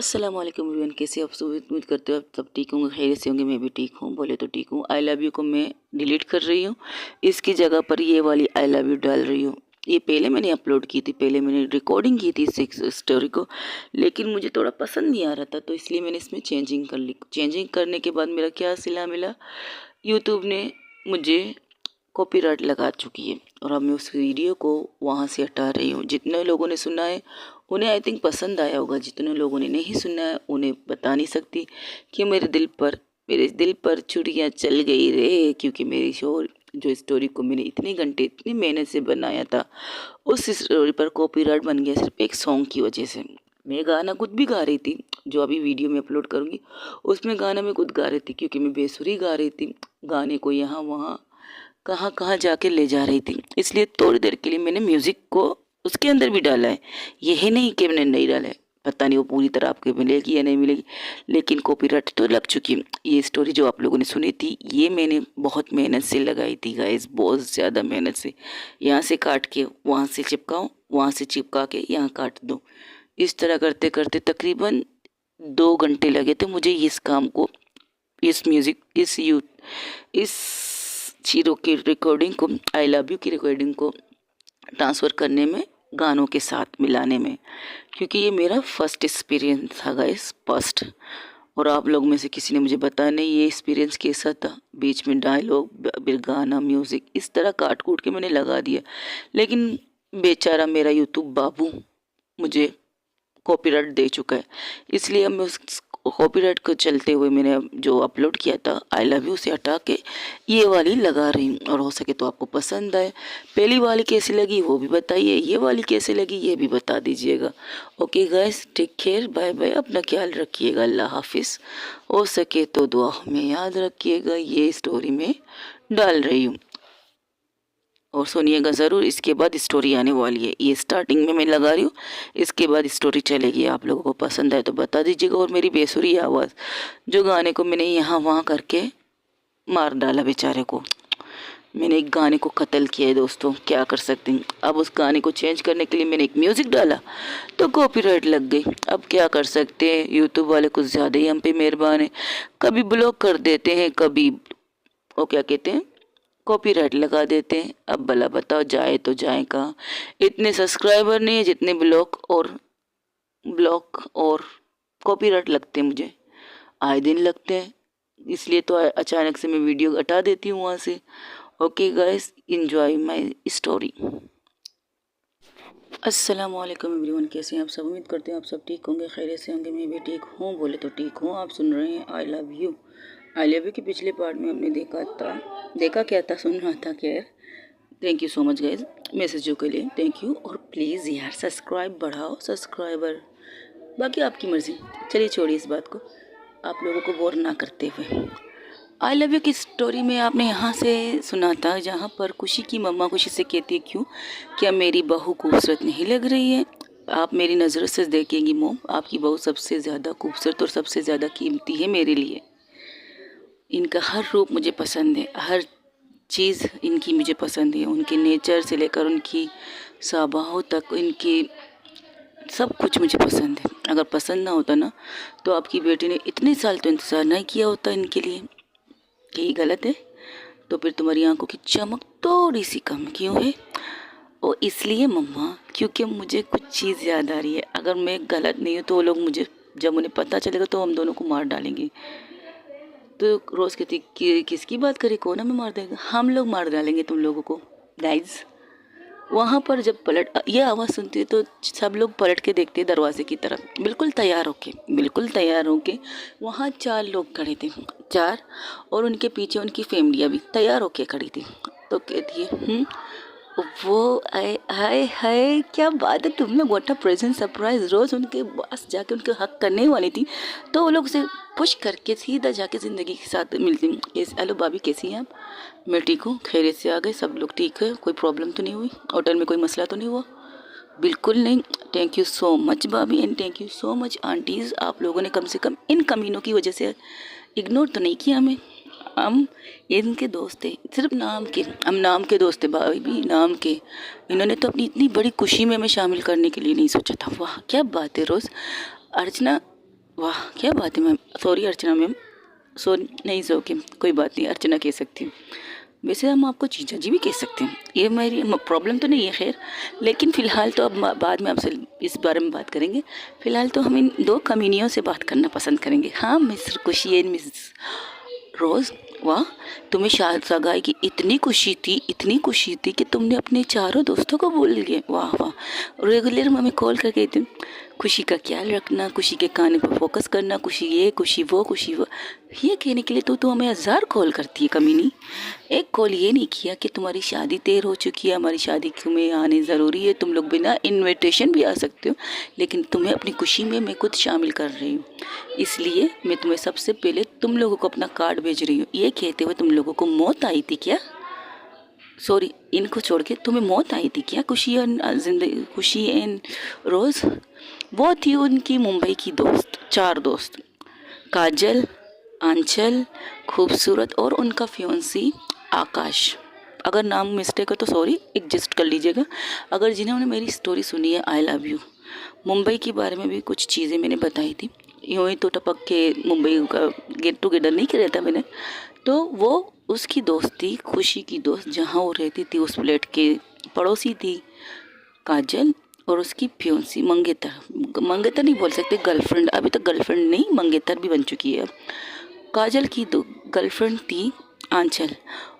अस्सलाम वालेकुम एवरीवन, कैसे आप सब? उम्मीद करते हो आप सब ठीक होंगे, खैरियत से होंगे। मैं भी ठीक हूँ, बोले तो ठीक हूँ। आई लव यू को मैं डिलीट कर रही हूँ, इसकी जगह पर ये वाली आई लव यू डाल रही हूँ। ये पहले मैंने अपलोड की थी, पहले मैंने रिकॉर्डिंग की थी इस स्टोरी को, लेकिन मुझे थोड़ा पसंद नहीं आ रहा था, तो इसलिए मैंने इसमें चेंजिंग कर ली। चेंजिंग करने के बाद मेरा क्या सिला मिला, यूट्यूब ने मुझे कॉपीराइट लगा चुकी है और अब मैं उस वीडियो को वहाँ से हटा रही हूँ। जितने लोगों ने सुना है उन्हें आई थिंक पसंद आया होगा, जितने लोगों ने नहीं सुना है उन्हें बता नहीं सकती कि मेरे दिल पर छुरियाँ चल गई रे, क्योंकि मेरी जो स्टोरी को मैंने इतने घंटे इतनी मेहनत से बनाया था, उस स्टोरी पर कॉपीराइट बन गया सिर्फ एक सॉन्ग की वजह से। मैं गाना खुद भी गा रही थी, जो अभी वीडियो में अपलोड करूँगी उसमें गाना मैं खुद गा रही थी, क्योंकि मैं बेसुरी गा रही थी, गाने को यहाँ वहाँ कहाँ कहाँ जाके ले जा रही थी। इसलिए थोड़ी देर के लिए मैंने म्यूज़िक को उसके अंदर भी डाला है, यही नहीं कि मैंने नहीं डाला है। पता नहीं वो पूरी तरह आपको मिलेगी या नहीं मिलेगी, लेकिन कॉपीराइट तो लग चुकी है। ये स्टोरी जो आप लोगों ने सुनी थी, ये मैंने बहुत मेहनत से लगाई थी गाइस, बहुत ज़्यादा मेहनत से। यहाँ से काट के वहाँ से चिपकाऊँ, वहाँ से चिपका के यहाँ काट दूँ, इस तरह करते करते तकरीबन 2 घंटे लगे थे मुझे इस काम को, इस म्यूज़िक, इस चीज़ों की रिकॉर्डिंग को, आई लव यू की रिकॉर्डिंग को ट्रांसफ़र करने में, गानों के साथ मिलाने में, क्योंकि ये मेरा फर्स्ट एक्सपीरियंस था गाइस, फर्स्ट। और आप लोग में से किसी ने मुझे बताया नहीं ये एक्सपीरियंस कैसा था। बीच में डायलॉग, फिर गाना, म्यूज़िक इस तरह काट कूट के मैंने लगा दिया, लेकिन बेचारा मेरा यूट्यूब बाबू मुझे कॉपीराइट दे चुका है। इसलिए अब मैं उस कॉपीराइट को चलते हुए मैंने जो अपलोड किया था आई लव यू से हटा के ये वाली लगा रही हूँ, और हो सके तो आपको पसंद आए। पहली वाली कैसी लगी वो भी बताइए, ये वाली कैसी लगी ये भी बता दीजिएगा। Okay guys, take care, bye bye, अपना ख्याल रखिएगा, अल्लाह हाफिज़। हो सके तो दुआ में याद रखिएगा, ये स्टोरी में डाल रही हूँ और सुनिएगा ज़रूर। इसके बाद स्टोरी आने वाली है, ये स्टार्टिंग में मैं लगा रही हूँ, इसके बाद स्टोरी चलेगी। आप लोगों को पसंद आए तो बता दीजिएगा। और मेरी बेसुरी आवाज़, जो गाने को मैंने यहाँ वहाँ करके मार डाला बेचारे को, मैंने एक गाने को कत्ल किया है दोस्तों, क्या कर सकते हैं। अब उस गाने को चेंज करने के लिए मैंने एक म्यूज़िक डाला तो कॉपीराइट लग गई। अब क्या कर सकते हैं, यूट्यूब वाले कुछ ज़्यादा ही हम पे मेहरबान है, कभी ब्लॉक कर देते हैं, कभी वो क्या कहते हैं कॉपीराइट लगा देते हैं। अब भला बताओ जाए तो जाए कहाँ, इतने सब्सक्राइबर नहीं है जितने ब्लॉक और कॉपीराइट लगते हैं, मुझे आए दिन लगते हैं। इसलिए तो अचानक से मैं वीडियो हटा देती हूँ वहाँ से। Okay guys, enjoy my story. अस्सलाम वालेकुम एवरीवन, कैसे हैं आप सब? उम्मीद करते हैं आप सब ठीक होंगे, खैरियत से होंगे। मैं भी ठीक हूँ, बोले तो ठीक हूँ। आप सुन रहे हैं I love you. I love you के पिछले पार्ट में हमने देखा क्या था, सुन रहा था। खैर, thank you so much guys मैसेजों के लिए, थैंक यू। और प्लीज़ यार सब्सक्राइब बढ़ाओ, सब्सक्राइबर, बाकी आपकी मर्ज़ी। चलिए छोड़िए इस बात को, आप लोगों को बोर ना करते हुए। आई लव यू की स्टोरी में आपने यहाँ से सुना था, जहाँ पर खुशी की मम्मा खुशी से कहती है, क्यों, क्या मेरी बहू खूबसूरत नहीं लग रही है? आप मेरी नज़रों से देखेंगी मोम, आपकी बहू सबसे ज़्यादा खूबसूरत और सबसे ज़्यादा कीमती है मेरे लिए। इनका हर रूप मुझे पसंद है, हर चीज़ इनकी मुझे पसंद है, उनके नेचर से लेकर उनकी स्वभाव तक, इनकी सब कुछ मुझे पसंद है। अगर पसंद ना होता ना तो आपकी बेटी ने इतने साल तो इंतज़ार नहीं किया होता इनके लिए। यही गलत है? तो फिर तुम्हारी आंखों की चमक थोड़ी सी कम क्यों है? और इसलिए मम्मा, क्योंकि मुझे कुछ चीज़ याद आ रही है। अगर मैं गलत नहीं हूँ तो वो लोग मुझे, जब उन्हें पता चलेगा तो हम दोनों को मार डालेंगे। तो रोज़ कहती कि किसकी बात करें, कौन हमें मार देगा? हम लोग मार डालेंगे तुम लोगों को गाइज। वहाँ पर जब ये आवाज़ सुनती है तो सब लोग पलट के देखते हैं दरवाजे की तरफ, बिल्कुल तैयार होके वहाँ 4 लोग खड़े थे, 4, और उनके पीछे उनकी फैमिलियाँ भी तैयार होके खड़ी थी। तो कहती है वो आए, हाय हाय क्या बात है, तुम लोग, व्हाट अ प्रेजेंट सरप्राइज। रोज़ उनके पास जाके उनके हक करने वाली थी, तो वो लोग उसे पुश करके सीधा जाके ज़िंदगी के साथ मिलती। हेलो भाभी, कैसी हैं आप? मैं ठीक हूँ, खैरियत से आ गए, सब लोग ठीक है, कोई प्रॉब्लम तो नहीं हुई, होटल में कोई मसला तो नहीं हुआ? बिल्कुल नहीं। थैंक यू सो मच भाभी, and thank you so much aunties, आप लोगों ने कम से कम इन कमीनों की वजह से इग्नोर तो नहीं किया हमें। हम इनके दोस्त थे, सिर्फ नाम के, हम नाम के दोस्त थे भाई भी, नाम के। इन्होंने तो अपनी इतनी बड़ी खुशी में हमें शामिल करने के लिए नहीं सोचा था। वाह क्या बात है। रोज़ अर्चना वाह क्या बात है मैम, सॉरी अर्चना मैम, सॉरी नहीं सो के कोई बात नहीं, अर्चना कह सकती हूँ। वैसे हम आपको जीजा जी भी कह सकते हैं, ये मेरी प्रॉब्लम तो नहीं है खैर। लेकिन फ़िलहाल तो अब बाद में आपसे इस बारे में बात करेंगे। फ़िलहाल तो हम इन दो कमीनियों से बात करना पसंद करेंगे। हाँ मिस खुशी एंड मिस रोज़, वाह तुम्हें सगाई की इतनी खुशी थी, इतनी खुशी थी कि तुमने अपने चारों दोस्तों को बोल दिए। वाह वाह, रेगुलर हमें कॉल करके तुम खुशी का ख्याल रखना, खुशी के गाने पर फोकस करना, खुशी ये खुशी वो खुशी वो, ये कहने के लिए तो हमें 1000 कॉल करती है कमीनी। एक कॉल ये नहीं किया कि तुम्हारी शादी देर हो चुकी है, हमारी शादी में आने ज़रूरी है, तुम लोग बिना इनविटेशन भी आ सकते हो, लेकिन तुम्हें अपनी खुशी में मैं खुद शामिल कर रही हूँ, इसलिए मैं तुम्हें सबसे पहले तुम लोगों को अपना कार्ड भेज रही हूँ। ये कहते हुए तुम लोगों को मौत आई थी क्या? सॉरी, इनको छोड़ के तुम्हें मौत आई थी क्या? खुशी एंड जिंदगी, खुशी एंड रोज़, वो थी उनकी मुंबई की दोस्त, 4 दोस्त, काजल, आंचल, खूबसूरत और उनका फियोंसी आकाश। अगर नाम मिस्टेक हो तो सॉरी, एडजस्ट कर लीजिएगा। अगर जिन्होंने मेरी स्टोरी सुनी है आई लव यू मुंबई के बारे में भी कुछ चीज़ें मैंने बताई थी, यूँ ही तो टपक के मुंबई का गेट टुगेदर नहीं किया था मैंने, तो वो उसकी दोस्त थी, खुशी की दोस्त, जहाँ वो रहती थी उस फ्लैट के पड़ोसी थी काजल, और उसकी फियोंसी मंगेतर, मंगेतर नहीं बोल सकते, गर्लफ्रेंड, अभी तक गर्लफ्रेंड नहीं, मंगेतर भी बन चुकी है अब। काजल की दो गर्लफ्रेंड थी आंचल,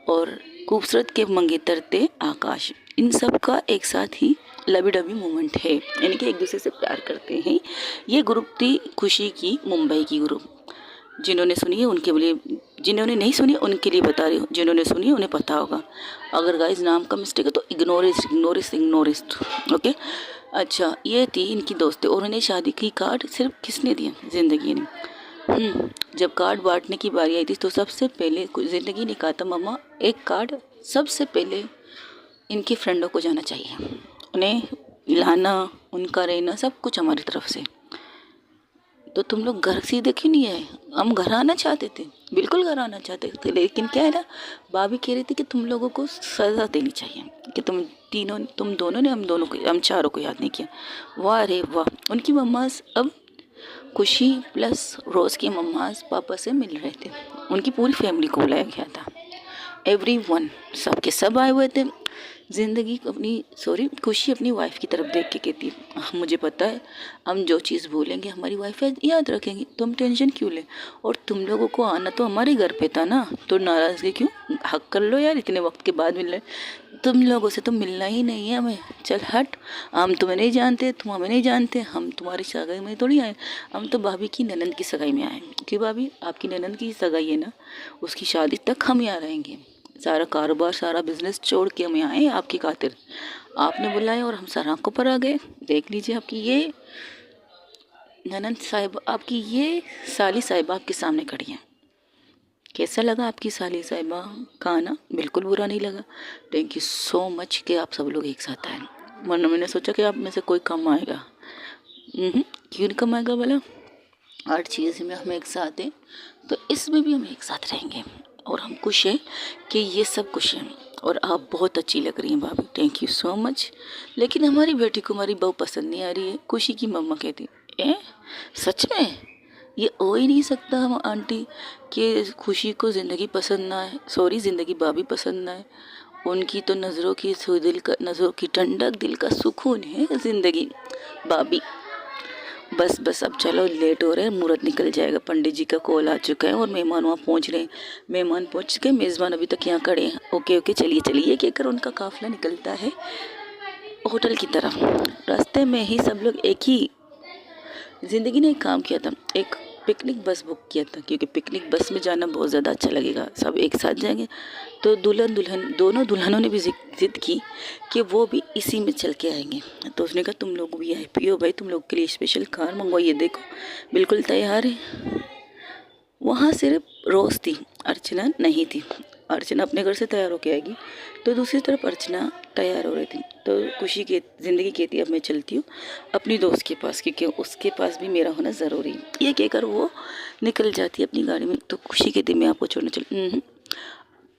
और खूबसूरत के मंगेतर थे आकाश। इन सब का एक साथ ही लवी डबी मोमेंट है, यानी कि एक दूसरे से प्यार करते हैं। ये ग्रुप थी खुशी की मुंबई की ग्रुप। जिन्होंने सुनी है उनके लिए, जिन्होंने नहीं सुनी उनके लिए बता रही हूँ, जिन्होंने सुनी है उन्हें पता होगा। अगर गाइस नाम का मिस्टेक है तो इग्नोरिस्ट ओके। अच्छा, ये थी इनकी दोस्तें, और उन्हें शादी की कार्ड सिर्फ किसने दिया? ज़िंदगी ने। जब कार्ड बांटने की बारी आई थी तो सबसे पहले ज़िंदगी ने कहा था मम्मा एक कार्ड सबसे पहले इनकी फ्रेंडों को जाना चाहिए, उन्हें लाना, उनका रहना सब कुछ हमारी तरफ से। तो तुम लोग घर सीधे क्यों नहीं आए? हम घर आना चाहते थे, बिल्कुल घर आना चाहते थे, लेकिन क्या है ना, भाभी कह रही थी कि तुम लोगों को सज़ा देनी चाहिए कि तुम दोनों ने हम चारों को याद नहीं किया। वाह रे वाह, उनकी मम्मास अब खुशी प्लस रोज़ की मम्मास पापा से मिल रहे थे, उनकी पूरी फैमिली को बुलाया गया था, एवरीवन, सब के सब आए हुए थे। ज़िंदगी अपनी सॉरी खुशी अपनी वाइफ की तरफ देख के कहती है मुझे पता है हम जो चीज़ बोलेंगे हमारी वाइफ याद रखेंगी, तुम टेंशन क्यों ले, और तुम लोगों को आना तो हमारे घर पे था ना, तो नाराज़गी क्यों, हक कर लो यार, इतने वक्त के बाद मिल रहे, तुम लोगों से तो मिलना ही नहीं है हमें, चल हट, हम तुम्हें नहीं जानते, तुम हमें नहीं जानते, हम तुम्हारी सगाई में थोड़ी आए, हम तो भाभी की ननंद की सगाई में आए, कि भाभी आपकी ननंद की सगाई है ना, उसकी शादी तक हम यहाँ रहेंगे, सारा कारोबार सारा बिजनेस छोड़ के हम यहाँ आए आपकी खातिर, आपने बुलाया और हम सर आंखों पर आ गए। देख लीजिए आपकी ये ननंद साहिब, आपकी ये साली साहिबा आपके सामने खड़ी हैं। कैसा लगा आपकी साली साहिबा का आना? बिल्कुल बुरा नहीं लगा। थैंक यू सो मच कि आप सब लोग एक साथ आए, वरना मैंने सोचा कि आप में से कोई कम आएगा। क्यों नहीं कम आएगा भला, हर चीज़ में हम एक साथ हैं, तो इसमें भी हम एक साथ रहेंगे, और हम खुश हैं कि ये सब खुश हैं, और आप बहुत अच्छी लग रही हैं भाभी, थैंक यू सो मच। लेकिन हमारी बेटी को हमारी बहू पसंद नहीं आ रही है, खुशी की मम्मा कहती है सच में? ये हो ही नहीं सकता हम आंटी कि खुशी को ज़िंदगी पसंद ना है, सॉरी ज़िंदगी भाभी पसंद ना है, उनकी तो नज़रों की ठंडक, दिल का सुकून है ज़िंदगी भाभी। बस अब चलो, लेट हो रहे हैं, मुहूर्त निकल जाएगा, पंडित जी का कॉल आ चुका है और मेहमान वहाँ पहुँच रहे हैं, मेहमान पहुँच चुके, मेज़बान अभी तक यहाँ खड़े हैं। ओके चलिए कहकर उनका काफ़िला निकलता है होटल की तरफ। रास्ते में ही सब लोग एक ही, ज़िंदगी ने एक काम किया था, एक पिकनिक बस बुक किया था, क्योंकि पिकनिक बस में जाना बहुत ज़्यादा अच्छा लगेगा, सब एक साथ जाएंगे। तो दुल्हन दोनों दुल्हनों ने भी जिद की कि वो भी इसी में चल के आएंगे। तो उसने कहा तुम लोग भी VIP हो भाई, तुम लोग के लिए स्पेशल कार मंगवाइए, देखो बिल्कुल तैयार है। वहाँ सिर्फ रोज़ थी, अर्चना नहीं थी। अर्चना अपने घर से तैयार होके आएगी, तो दूसरी तरफ अर्चना तैयार हो रही थी। तो खुशी के ज़िंदगी कहती है अब मैं चलती हूँ अपनी दोस्त के पास, क्योंकि उसके पास भी मेरा होना ज़रूरी है। ये कहकर वो निकल जाती है अपनी गाड़ी में। तो खुशी कहती मैं आपको छोड़ने चल,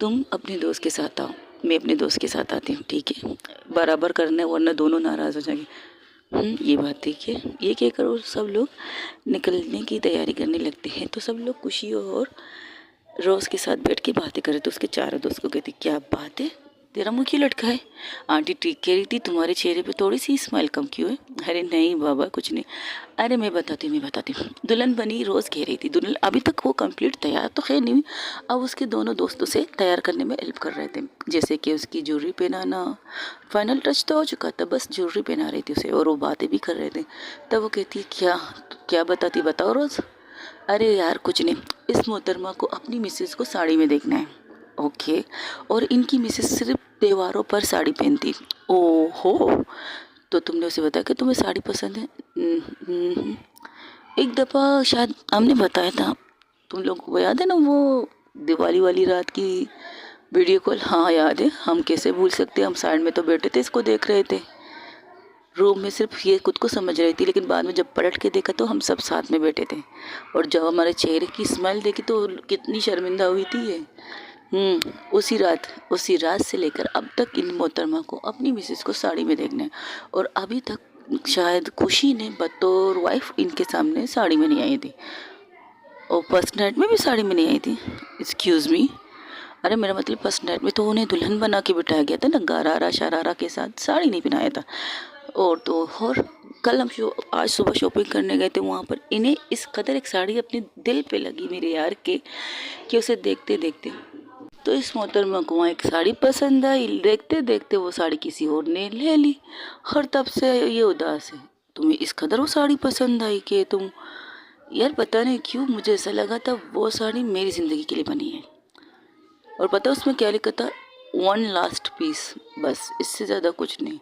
तुम अपने दोस्त के साथ आओ, मैं अपने दोस्त के साथ आती हूँ, ठीक है, बराबर करना है वरना दोनों नाराज़ हो जाएंगे। ये बात देखिए, ये क्या करो, सब लोग निकलने की तैयारी करने लगते हैं तो सब लोग खुशी और रोज़ के साथ बैठ के बातें करे तो उसके चारों दोस्त को कहती, क्या बात है, तेरा मुंह क्यों लटका है? आंटी ठीक कह रही थी, तुम्हारे चेहरे पे थोड़ी सी स्माइल कम क्यों है? अरे नहीं बाबा, कुछ नहीं। अरे मैं बताती हूँ। दुल्हन बनी रोज़ कह रही थी, दुल्हन अभी तक वो कंप्लीट तैयार तो खैर नहीं हुई, अब उसके दोनों दोस्तों से तैयार करने में हेल्प कर रहे थे, जैसे कि उसकी ज्वेलरी पहनाना। फाइनल टच तो हो चुका था, बस ज्वेलरी पहना रही थी उसे और वो बातें भी कर रहे थे। तब वो कहती, क्या क्या बताती, बताओ रोज़। अरे यार कुछ नहीं, इस मोहतरमा को अपनी मिसेस को साड़ी में देखना है। ओके। और इनकी मिसेस सिर्फ त्योहारों पर साड़ी पहनती। ओहो, तो तुमने उसे बताया कि तुम्हें साड़ी पसंद है? हम्म, एक दफ़ा शायद हमने बताया था, तुम लोग को याद है ना वो दिवाली वाली रात की वीडियो कॉल? हाँ याद है, हम कैसे भूल सकते हैं, हम साइड में तो बैठे थे, इसको देख रहे थे। रूम में सिर्फ ये खुद को समझ रही थी, लेकिन बाद में जब पलट के देखा तो हम सब साथ में बैठे थे। और जब हमारे चेहरे की स्माइल देखी तो कितनी शर्मिंदा हुई थी ये। उसी रात से लेकर अब तक इन मोहतरमा को अपनी मिसेस को साड़ी में देखना है। और अभी तक शायद खुशी ने बतौर वाइफ इनके सामने साड़ी में नहीं आई थी, और फर्स्ट नाइट में भी साड़ी में नहीं आई थी। एक्सक्यूज़ मी, अरे मेरा मतलब फर्स्ट नाइट में तो उन्हें दुल्हन बना के बिठाया गया था ना, गारारा शरारा के साथ, साड़ी नहीं पहनाया था। और कल हम आज सुबह शॉपिंग करने गए थे, वहाँ पर इन्हें इस कदर एक साड़ी अपने दिल पे लगी मेरे यार के, कि उसे देखते देखते तो इस मोहतरमा को वहाँ एक साड़ी पसंद आई, देखते देखते वो साड़ी किसी और ने ले ली। और तब से ये उदास है। तुम्हें इस कदर वो साड़ी पसंद आई कि तुम, यार पता नहीं क्यों मुझे ऐसा लगा था वो साड़ी मेरी ज़िंदगी के लिए बनी है। और पता उसमें क्या लिखा था? वन लास्ट पीस, बस इससे ज़्यादा कुछ नहीं।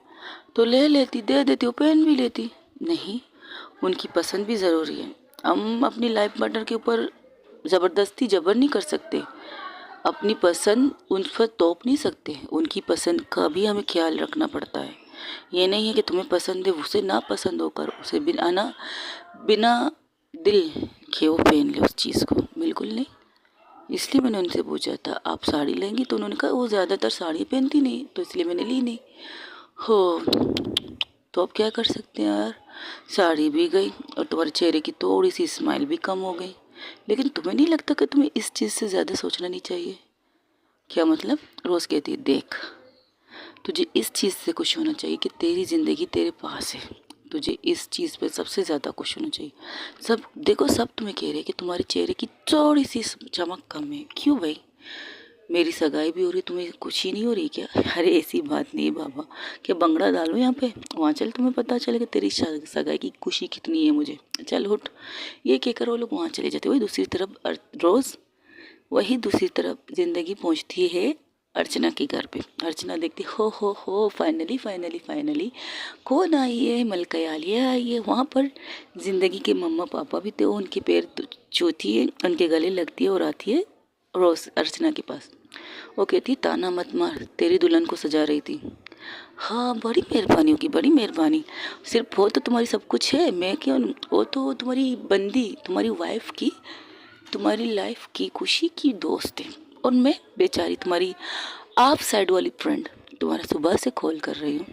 तो ले लेती, दे देती, वो पहन भी लेती। नहीं, उनकी पसंद भी ज़रूरी है। हम अपनी लाइफ पार्टनर के ऊपर ज़बरदस्ती जबर नहीं कर सकते, अपनी पसंद उन पर थोप नहीं सकते, उनकी पसंद का भी हमें ख्याल रखना पड़ता है। ये नहीं है कि तुम्हें पसंद है उसे ना पसंद होकर उसे बिना दिल के वो पहन ले उस चीज़ को, बिल्कुल नहीं। इसलिए मैंने उनसे पूछा था आप साड़ी लेंगी, तो उन्होंने कहा वो ज़्यादातर साड़ी पहनती नहीं, तो इसलिए मैंने ली नहीं। हो, तो अब क्या कर सकते हैं यार, साड़ी भी गई और तुम्हारे चेहरे की थोड़ी सी स्माइल भी कम हो गई। लेकिन तुम्हें नहीं लगता कि तुम्हें इस चीज़ से ज़्यादा सोचना नहीं चाहिए? क्या मतलब? रोज़ कहती है, देख तुझे इस चीज़ से खुश होना चाहिए कि तेरी ज़िंदगी तेरे पास है, तुझे इस चीज़ पे सबसे ज़्यादा खुश होना चाहिए। सब देखो, सब तुम्हें कह रहे हैं कि तुम्हारे चेहरे की थोड़ी सी चमक कम है। क्यों भाई, मेरी सगाई भी हो रही, तुम्हें खुशी नहीं हो रही क्या? अरे ऐसी बात नहीं बाबा, क्या बंगड़ा डालो यहाँ पे, वहाँ चल, तुम्हें पता चलेगा तेरी सगाई की खुशी कितनी है मुझे। चल उठ। ये क्या करो, लोग वहाँ चले जाते। वही दूसरी तरफ रोज़, वही दूसरी तरफ ज़िंदगी पहुँचती है अर्चना के घर पे। अर्चना देखती, हो फाइनली फाइनली फाइनली कौन आई है, मलकायालिया आई है। वहाँ पर ज़िंदगी के मम्मा पापा भी थे, उनके पैर छूती है, उनके गले लगती है और आती है रोज़ अर्चना के पास। वो कहती, ताना मत मार, तेरी दुल्हन को सजा रही थी। हाँ, बड़ी मेहरबानी होगी, बड़ी मेहरबानी। सिर्फ वो तो तुम्हारी सब कुछ है, मैं क्यों? वो तो तुम्हारी बंदी, तुम्हारी वाइफ की, तुम्हारी लाइफ की खुशी की दोस्त है। और मैं बेचारी तुम्हारी आप साइड वाली फ्रेंड, तुम्हारा सुबह से कॉल कर रही हूँ,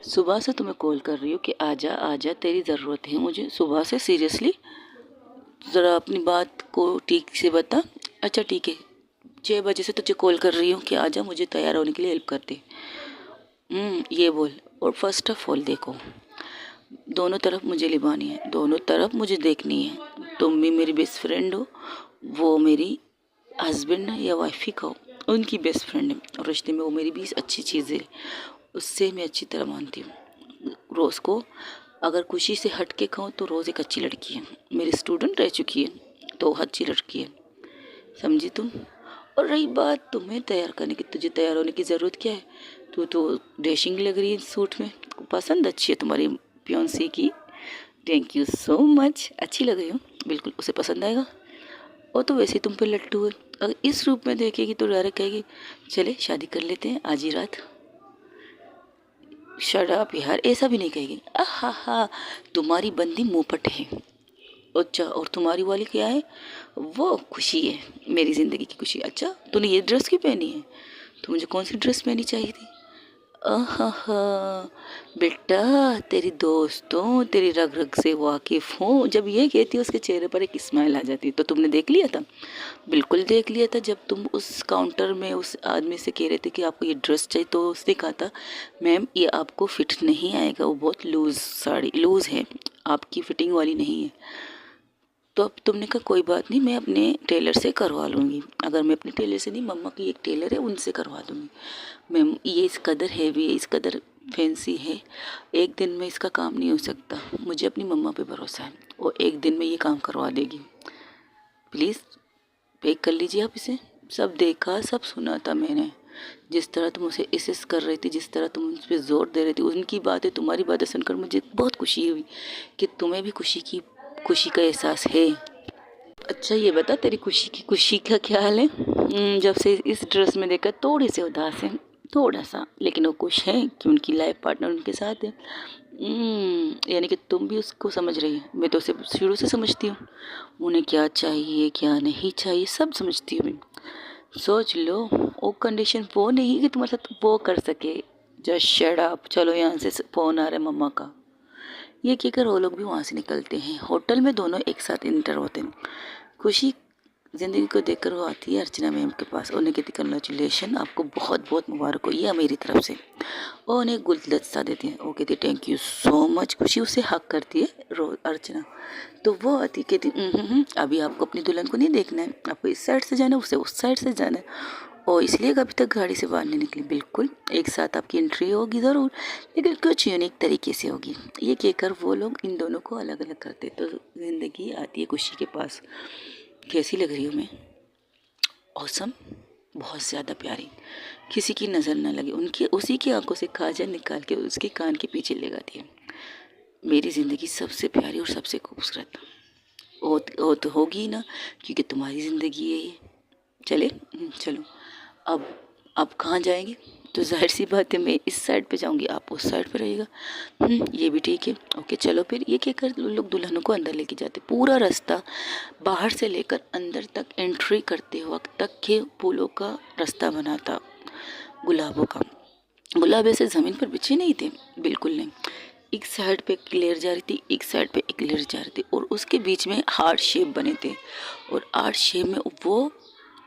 सुबह से तुम्हें कॉल कर रही हूँ कि आजा आजा, तेरी ज़रूरत है मुझे सुबह से, सीरियसली। ज़रा अपनी बात को ठीक से बता। अच्छा ठीक है, 6 बजे से तुझे कॉल कर रही हूँ कि आजा, मुझे तैयार होने के लिए हेल्प कर दे। ये बोल। और फर्स्ट ऑफ ऑल देखो, दोनों तरफ मुझे निभानी है, दोनों तरफ मुझे देखनी है। तुम भी मेरी बेस्ट फ्रेंड हो, वो मेरी हस्बैंड है या वाइफ ही कहो, उनकी बेस्ट फ्रेंड है, और रिश्ते में वो मेरी भी अच्छी चीज़ है, उससे मैं अच्छी तरह मानती हूँ। रोज़ को अगर खुशी से हट के कहूँ तो रोज़ एक अच्छी लड़की है, मेरी स्टूडेंट रह चुकी है, तो अच्छी लड़की है, समझी तुम? और रही बात तुम्हें तैयार करने की, तुझे तैयार होने की ज़रूरत क्या है? तू तो डैशिंग लग रही है सूट में, पसंद अच्छी है तुम्हारी फियांसे की। थैंक यू सो मच, अच्छी लग रही हो, बिल्कुल उसे पसंद आएगा। वो तो वैसे ही तुम पे लट्टू है, अगर इस रूप में देखेगी तो डायरेक्ट कहेगी चले शादी कर लेते हैं आज ही रात। शट अप यार, ऐसा भी नहीं कहेगी। आहा हा, तुम्हारी बंदी मुंहपट है। अच्छा, और तुम्हारी वाली क्या है? वो खुशी है, मेरी ज़िंदगी की खुशी। अच्छा, तूने ये ड्रेस क्यों पहनी है? तो मुझे कौन सी ड्रेस पहनी चाहिए थी? आहा, बेटा तेरी दोस्तों तेरी रग रग से वाकिफ हूँ। जब ये कहती है उसके चेहरे पर एक स्माइल आ जाती है। तो तुमने देख लिया था? बिल्कुल देख लिया था। जब तुम उस काउंटर में उस आदमी से कह रहे थे कि आपको ये ड्रेस चाहिए, तो उसने कहा था मैम ये आपको फिट नहीं आएगा, वो बहुत लूज साड़ी लूज है, आपकी फिटिंग वाली नहीं है। तो अब तुमने कहा कोई बात नहीं, मैं अपने टेलर से करवा लूँगी। अगर मैं अपने टेलर से नहीं, मम्मा की एक टेलर है उनसे करवा दूँगी। मैम ये इस कदर हैवी है, इस कदर फैंसी है, एक दिन में इसका काम नहीं हो सकता। मुझे अपनी मम्मा पे भरोसा है, वो एक दिन में ये काम करवा देगी। प्लीज़ पैक कर लीजिए आप इसे। सब देखा, सब सुना था मैंने। जिस तरह तुम उसे असिस्ट कर रही थी, जिस तरह तुम उस पर जोर दे रही थी, उनकी बातें तुम्हारी बातें सुनकर मुझे बहुत खुशी हुई कि तुम्हें भी खुशी का एहसास है। अच्छा ये बता तेरी खुशी का क्या हाल है? जब से इस ड्रेस में देखकर थोड़ी सी उदास है, थोड़ा सा, लेकिन वो खुश है कि उनकी लाइफ पार्टनर उनके साथ है। यानी कि तुम भी उसको समझ रही है। मैं तो उसे शुरू से समझती हूँ, उन्हें क्या चाहिए क्या नहीं चाहिए सब समझती हूँ मैं। सोच लो, वो कंडीशन वो नहीं कि तुम्हारे साथ वो कर सके। Just shut up. चलो यहाँ से फ़ोन आ रहा है मम्मा का। ये कहकर वो लोग भी वहाँ से निकलते हैं। होटल में दोनों एक साथ इंटर होते हैं। खुशी ज़िंदगी को देखकर वो आती है अर्चना मैम के पास। उन्हें कहती कंग्रेचुलेशन, आपको बहुत बहुत मुबारक हो, ये मेरी तरफ से। और उन्हें गुलदस्ता देती है। वो कहती थैंक यू सो मच। खुशी उसे हक करती है अर्चना। तो वो आती कहती अभी आपको अपनी दुल्हन को नहीं देखना है, आपको इस साइड से जाना है, उसे उस साइड से जाना है, और इसलिए अभी तक गाड़ी से बाहर नहीं निकली। बिल्कुल एक साथ आपकी एंट्री होगी ज़रूर, लेकिन कुछ यूनिक तरीके से होगी। ये कहकर वो लोग इन दोनों को अलग अलग करते। तो ज़िंदगी आती है खुशी के पास। कैसी लग रही हूँ मैं? औसम, बहुत ज़्यादा प्यारी, किसी की नज़र ना लगे। उनकी उसी की आंखों से काजल निकाल के उसके कान के पीछे लगाती है। मेरी ज़िंदगी सबसे प्यारी और सबसे खूबसूरत हो तो होगी ही ना, क्योंकि तुम्हारी ज़िंदगी है ये। चले चलो। अब कहाँ जाएंगे? तो जाहिर सी बात है मैं इस साइड पे जाऊंगी, आप उस साइड पे रहिएगा। ये भी ठीक है। ओके चलो फिर। ये कहकर लोग दुल्हनों को अंदर लेके जाते। पूरा रास्ता बाहर से लेकर अंदर तक एंट्री करते वक्त तक के फूलों का रास्ता बना था, गुलाबों का। गुलाब ऐसे ज़मीन पर बिछे नहीं थे, बिल्कुल नहीं। एक साइड पे एक लेयर जा रही थी, एक साइड पे एक लेयर जा रही थी, और उसके बीच में हार्ट शेप बने थे। और हार्ट शेप में वो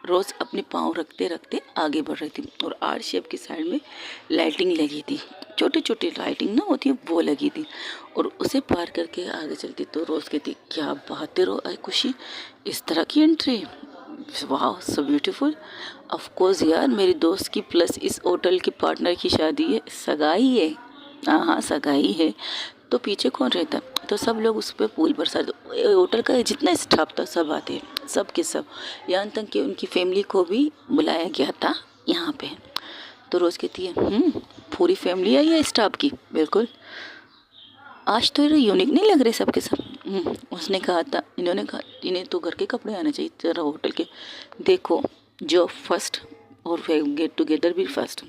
रोज़ अपने पाँव रखते रखते आगे बढ़ रही थी। और आर शेप की साइड में लाइटिंग लगी थी, छोटी छोटी लाइटिंग ना होती है वो लगी थी। और उसे पार करके आगे चलती तो रोज़ कहती क्या बात है खुशी, इस तरह की एंट्री, वाह सो ब्यूटीफुल। ऑफ कोर्स यार, मेरी दोस्त की प्लस इस होटल के पार्टनर की शादी है, सगाई है। हाँ हाँ सगाई है। तो पीछे कौन रहता? तो सब लोग उस पर पुल पर सर, होटल का जितना स्टाफ था सब आते हैं, सब के सब, यहाँ तक कि उनकी फैमिली को भी बुलाया गया था यहाँ पे। तो रोज़ कहती है पूरी फैमिली आई है स्टाफ की। बिल्कुल, आज तो ये यूनिक नहीं लग रहे सबके सब। उसने कहा था, इन्होंने कहा इन्हें तो घर के कपड़े आने चाहिए जरा होटल के। देखो जो फर्स्ट और गेट टुगेदर भी फर्स्ट,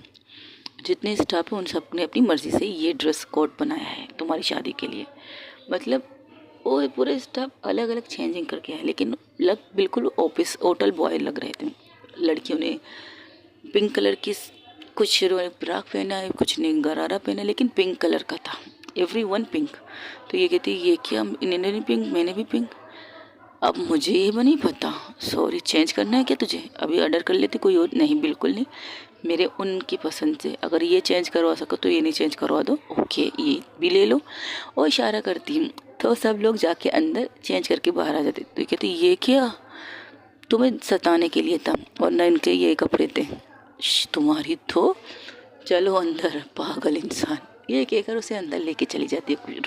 जितने स्टाफ हैं उन सब ने अपनी मर्ज़ी से ये ड्रेस कोड बनाया है तुम्हारी शादी के लिए। मतलब वो पूरे स्टाफ अलग अलग चेंजिंग करके आए, लेकिन बिल्कुल ऑफिस होटल बॉय लग रहे थे। लड़कियों ने पिंक कलर की, कुछ ने फ्राक पहना है, कुछ ने गरारा पहना, लेकिन पिंक कलर का था, एवरी वन पिंक। तो ये कहती ये क्या, इन्होंने भी पिंक मैंने भी पिंक। अब मुझे ये नहीं पता, सॉरी चेंज करना है क्या तुझे? अभी ऑर्डर कर लेते कोई और। नहीं बिल्कुल नहीं, मेरे उनकी पसंद से अगर ये चेंज करवा सको तो ये नहीं चेंज करवा दो। ओके ये भी ले लो। और इशारा करती हूँ तो सब लोग जाके अंदर चेंज करके बाहर आ जाते। तो ये कहती ये क्या, तुम्हें सताने के लिए था, और न इनके ये कपड़े थे। तुम्हारी तो, चलो अंदर पागल इंसान। ये कहकर उसे अंदर लेके चली जाती है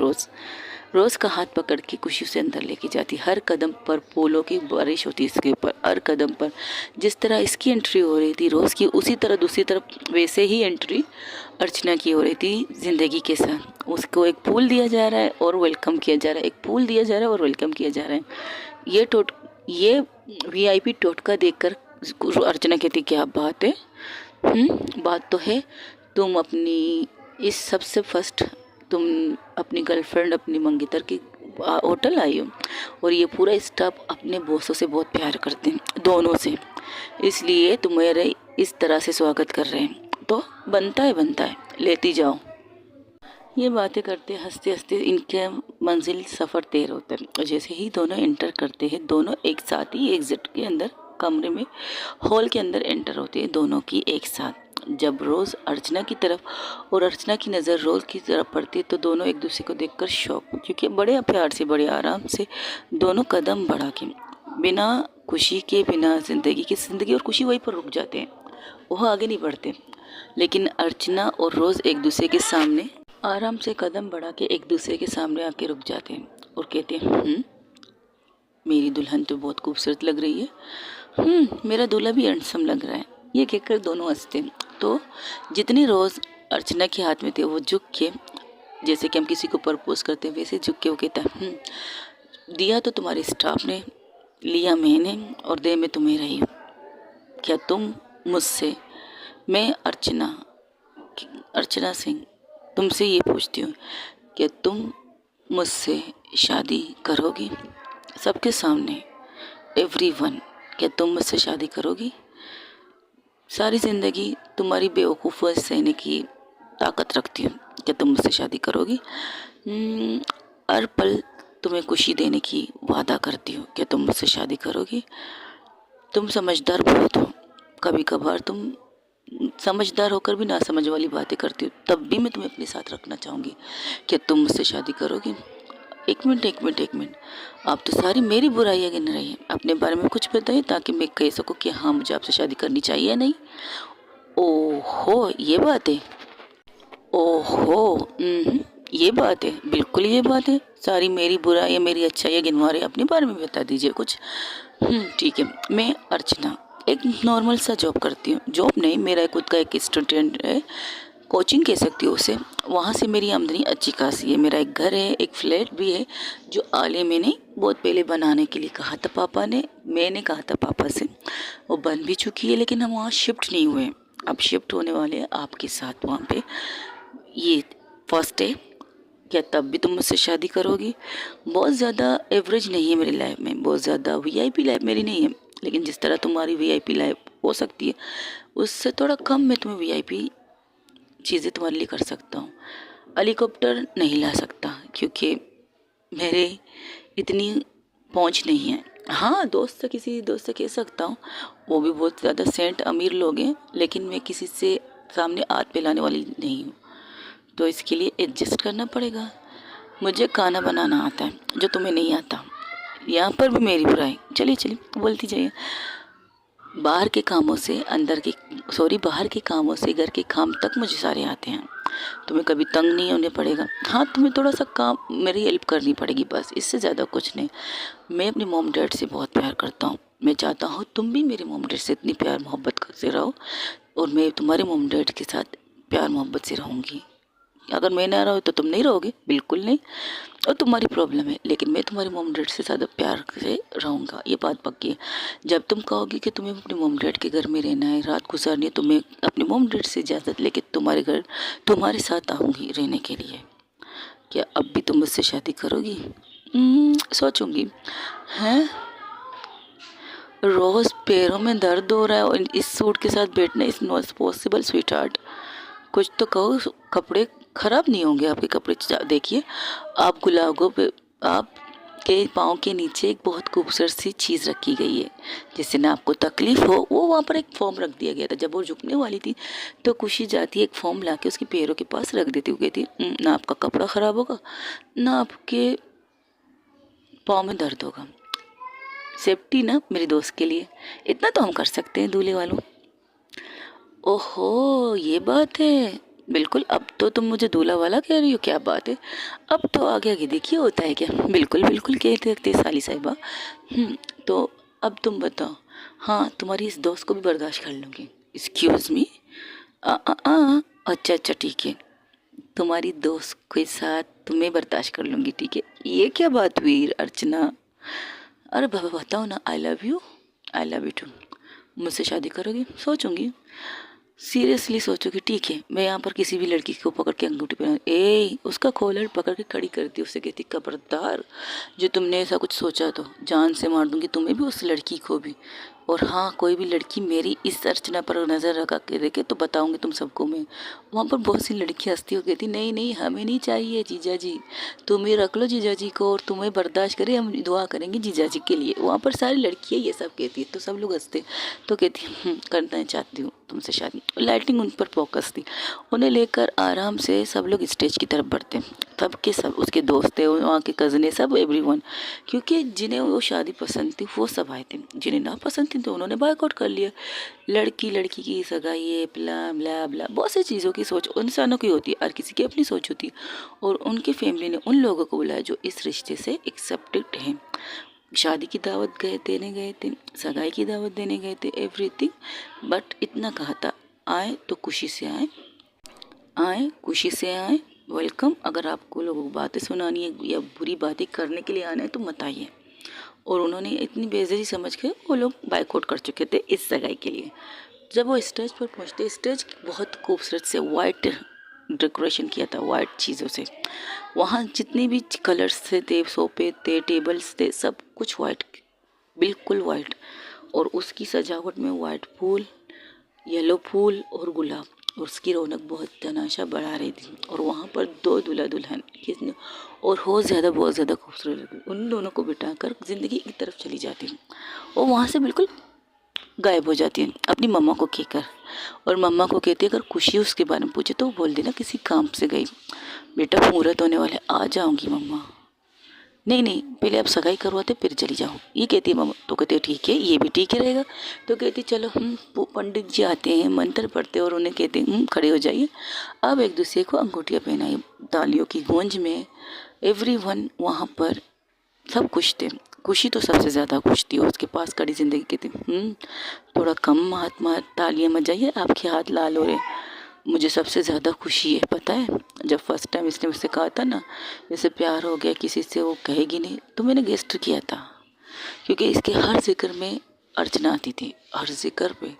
रोज़ का हाथ पकड़ के खुशी से अंदर लेके जाती। हर कदम पर फूलों की बारिश होती इसके ऊपर, हर कदम पर। जिस तरह इसकी एंट्री हो रही थी रोज़ की, उसी तरह दूसरी तरफ वैसे ही एंट्री अर्चना की हो रही थी ज़िंदगी के साथ। उसको एक फूल दिया जा रहा है और वेलकम किया जा रहा है, एक फूल दिया जा रहा है और वेलकम किया जा रहा है। ये VIP टोटका देखकर अर्चना कहती क्या बात है। बात तो है, तुम अपनी इस सबसे फर्स्ट, तुम अपनी गर्लफ्रेंड अपनी मंगेतर की होटल आई हो, और ये पूरा स्टाफ अपने बॉसों से बहुत प्यार करते हैं, दोनों से, इसलिए तुम्हारे इस तरह से स्वागत कर रहे हैं। तो बनता है, लेती जाओ। ये बातें करते हंसते हंसते इनके मंजिल सफ़र तय होता है। और जैसे ही दोनों एंटर करते हैं, दोनों एक साथ ही एग्जिट के अंदर कमरे में हॉल के अंदर एंटर होते हैं, दोनों की एक साथ। जब रोज़ अर्चना की तरफ और अर्चना की नज़र रोज़ की तरफ पड़ती है तो दोनों एक दूसरे को देखकर शॉक, क्योंकि बड़े प्यार से बड़े आराम से दोनों कदम बढ़ा के बिना खुशी के, बिना ज़िंदगी और खुशी वहीं पर रुक जाते हैं, वह आगे नहीं बढ़ते। लेकिन अर्चना और रोज़ एक दूसरे के सामने आराम से कदम बढ़ा के एक दूसरे के सामने आके रुक जाते हैं और कहते हैं, मेरी दुल्हन तो बहुत खूबसूरत लग रही है, मेरा दूल्हा भी हैंडसम लग रहा है। ये कहकर दोनों हंसते हैं। तो जितनी रोज़ अर्चना के हाथ में थे वो झुक के, जैसे कि हम किसी को प्रपोज करते हैं वैसे झुक के वो कहता है, दिया तो तुम्हारे स्टाफ ने, लिया मैंने और दे में तुम्हें रही हूँ। क्या तुम मुझसे, मैं अर्चना सिंह तुमसे ये पूछती हूँ, क्या तुम मुझसे शादी करोगी? सबके सामने, एवरीवन, क्या तुम मुझसे शादी करोगी? सारी ज़िंदगी तुम्हारी बेवकूफ़ी सहने की ताकत रखती हूँ, क्या तुम मुझसे शादी करोगी? हर पल तुम्हें खुशी देने की वादा करती हूँ, क्या तुम मुझसे शादी करोगी? तुम समझदार बहुत हो, कभी कभार तुम समझदार होकर भी नासमझ वाली बातें करती हो, तब भी मैं तुम्हें अपने साथ रखना चाहूँगी, क्या तुम मुझसे शादी करोगी? एक मिनट, आप तो सारी मेरी बुराइयाँ गिन रही हैं, अपने बारे में कुछ बताइए ताकि मैं कह सकूँ कि हाँ मुझे आपसे शादी करनी चाहिए या नहीं। ओहो ये बात है, ओहो ये बात है, बिल्कुल ये बात है, सारी मेरी बुराइयाँ मेरी अच्छाइयाँ गिनवा रहे, अपने बारे में बता दीजिए कुछ। ठीक है, मैं अर्चना एक नॉर्मल सा जॉब करती हूँ, जॉब नहीं, मेरा खुद का एक स्टूडेंट है, कोचिंग कह सकती हूँ उसे, वहाँ से मेरी आमदनी अच्छी खासी है। मेरा एक घर है, एक फ्लैट भी है, जो आले मैंने बहुत पहले बनाने के लिए कहा था पापा ने, मैंने कहा था पापा से, वो बन भी चुकी है, लेकिन हम वहाँ शिफ्ट नहीं हुए, अब शिफ्ट होने वाले हैं आपके साथ वहाँ पे। ये फर्स्ट है, क्या तब भी तुम मुझसे शादी करोगी? बहुत ज़्यादा एवरेज नहीं है मेरी लाइफ में, बहुत ज़्यादा वीआईपी लाइफ मेरी नहीं है, लेकिन जिस तरह तुम्हारी वीआईपी लाइफ हो सकती है उससे थोड़ा कम मैं तुम्हें वीआईपी चीज़ें तुम्हारे लिए कर सकता हूँ। हेलीकॉप्टर नहीं ला सकता क्योंकि मेरे इतनी पहुँच नहीं है। हाँ दोस्त से, किसी दोस्त से कह सकता हूँ, वो भी बहुत ज़्यादा सेंट अमीर लोग हैं, लेकिन मैं किसी से सामने हाथ फैलाने वाली नहीं हूँ, तो इसके लिए एडजस्ट करना पड़ेगा। मुझे खाना बनाना आता है जो तुम्हें नहीं आता, यहाँ पर भी मेरी बुराई, चलिए बोलती जाइए। बाहर के कामों से बाहर के कामों से घर के काम तक मुझे सारे आते हैं, तुम्हें कभी तंग नहीं होने पड़ेगा। हाँ तुम्हें थोड़ा सा काम मेरी हेल्प करनी पड़ेगी बस, इससे ज़्यादा कुछ नहीं। मैं अपने मॉम डैड से बहुत प्यार करता हूँ, मैं चाहता हूँ तुम भी मेरे मॉम डैड से इतनी प्यार मोहब्बत से रहो, और मैं तुम्हारे मॉम डैड के साथ प्यार मोहब्बत से रहूँगी। अगर मैं ना रहा तो तुम नहीं रहोगे, बिल्कुल नहीं, और तुम्हारी प्रॉब्लम है, लेकिन मैं तुम्हारे मॉम डैड से ज़्यादा प्यार से रहूँगा, ये बात पक्की है। जब तुम कहोगी कि तुम्हें अपने मॉम डैड के घर में रहना है, रात गुजारनी है, तो मैं अपने मॉम डैड से इजाज़त लेके तुम्हारे घर तुम्हारे साथ आऊँगी रहने के लिए। क्या अब भी तुम मुझसे शादी करोगी? सोचूंगी। हैं, रोज़ पैरों में दर्द हो रहा है और इस सूट के साथ बैठना is not possible sweet heart, कुछ तो कहो, कपड़े ख़राब नहीं होंगे आपके कपड़े। देखिए आप गुलाबों पे आपके पाँव के नीचे एक बहुत खूबसूरत सी चीज़ रखी गई है, जिससे ना आपको तकलीफ़ हो। वो वहाँ पर एक फॉर्म रख दिया गया था, जब वो झुकने वाली थी तो खुशी जाती एक फॉर्म ला के उसके पैरों के पास रख देती, हुई थी ना आपका कपड़ा ख़राब होगा ना आपके पाँव में दर्द होगा। सेफ्टी ना मेरे दोस्त के लिए, इतना तो हम कर सकते हैं दूल्हे वालों। ओहो ये बात है, बिल्कुल। अब तो तुम मुझे दूल्हा वाला कह रही हो, क्या बात है। अब तो आगे देखिए होता है क्या। बिल्कुल कहते रखते साली साहिबा। तो अब तुम बताओ। हाँ तुम्हारी इस दोस्त को भी बर्दाश्त कर लूँगी। एक्सक्यूज़ मी, अच्छा ठीक है, तुम्हारी दोस्त के साथ तुम्हें बर्दाश्त कर लूँगी, ठीक है। ये क्या बात हुई अर्चना? अरे बाबा बताओ ना, आई लव यू टू। मुझसे शादी करोगी? सोचूंगी, सीरियसली सोचोगी, ठीक है। मैं यहाँ पर किसी भी लड़की को पकड़ के अंगूठी पहना, उसका कॉलर पकड़ के खड़ी करती, उससे कहती खबरदार जो तुमने ऐसा कुछ सोचा तो जान से मार दूंगी, तुम्हें भी उस लड़की को भी। और हाँ, कोई भी लड़की मेरी इस अर्चना पर नज़र रखा के देखे तो बताऊंगी तुम सबको मैं। वहाँ पर बहुत सी लड़कियाँ हंसती हो कहती नहीं नहीं हमें नहीं चाहिए जीजा जी, तुम ही रख लो जीजा जी को और तुम्हें बर्दाश्त करे, हम दुआ करेंगे जीजा जी के लिए। वहाँ पर सारी लड़कियाँ ये सब कहती है तो सब लोग हंसते। तो कहती करना चाहती हूँ तुमसे शादी। लाइटिंग उन पर फोकस थी। उन्हें लेकर आराम से सब लोग स्टेज की तरफ बढ़ते। तब के सब उसके दोस्त थे, वहाँ के कज़ने, सब एवरीवन, क्योंकि जिन्हें वो शादी पसंद थी वो सब आए थे, जिन्हें ना पसंद थी तो उन्होंने बायकॉट कर लिया। लड़की लड़की की सगाई है, ब्ला ब्ला ब्ला, बहुत सी चीज़ों की सोच इंसानों की होती है, हर किसी की अपनी सोच होती है। और उनकी फैमिली ने उन लोगों को बुलाया जो इस रिश्ते से एक्सेप्टेड हैं। शादी की दावत देने गए थे, सगाई की दावत देने गए थे, एवरीथिंग। बट इतना कहा था, आए तो खुशी से आए, आए खुशी से आए, वेलकम। अगर आपको लोगों को बातें सुनानी है या बुरी बातें करने के लिए आना है तो मत आइए। और उन्होंने इतनी बेइज्जती समझ के वो लोग बायकॉट कर चुके थे इस सगाई के लिए। जब वो स्टेज पर पहुंचते, स्टेज बहुत खूबसूरत से वाइट डेकोरेशन किया था, वाइट चीज़ों से। वहाँ जितने भी कलर्स थे, सोफे थे, टेबल्स थे, सब कुछ वाइट, बिल्कुल वाइट। और उसकी सजावट में वाइट फूल, येलो फूल और गुलाब, और उसकी रौनक बहुत तनाशा बढ़ा रही थी। और वहाँ पर दो दूल्हा दुल्हन किसने और हो ज़्यादा बहुत ज़्यादा खूबसूरत लगी। उन दोनों को बिठाकर ज़िंदगी की तरफ चली जाती हूँ और वहाँ से बिल्कुल गायब हो जाती है अपनी मम्मा को कहकर। और मम्मा को कहती है अगर खुशी उसके बारे में पूछे तो वो बोल देना किसी काम से गई, बेटा मुहूर्त होने वाले, आ जाऊँगी मम्मा। नहीं नहीं पहले आप सगाई करवाते फिर चली जाओ, ये कहती है मम्मा। तो कहते ठीक है, ये भी ठीक ही रहेगा। तो कहती चलो हम पंडित जी आते हैं, मंत्र पढ़ते और उन्हें कहते हैं खड़े हो जाइए। अब एक दूसरे को अंगूठियाँ पहनाई, तालियों की गूंज में एवरीवन वहाँ पर सब खुश थे। खुशी तो सबसे ज़्यादा खुश थी और उसके पास कड़ी जिंदगी की थी। थोड़ा कम हाथ मार, तालियां मत जाइए, आपके हाथ लाल हो रहे। मुझे सबसे ज़्यादा खुशी है पता है, जब फर्स्ट टाइम इसने मुझसे कहा था ना जैसे प्यार हो गया किसी से वो कहेगी नहीं, तो मैंने गेस्ट किया था। क्योंकि इसके हर जिक्र में अर्चना आती थी, हर जिक्र पे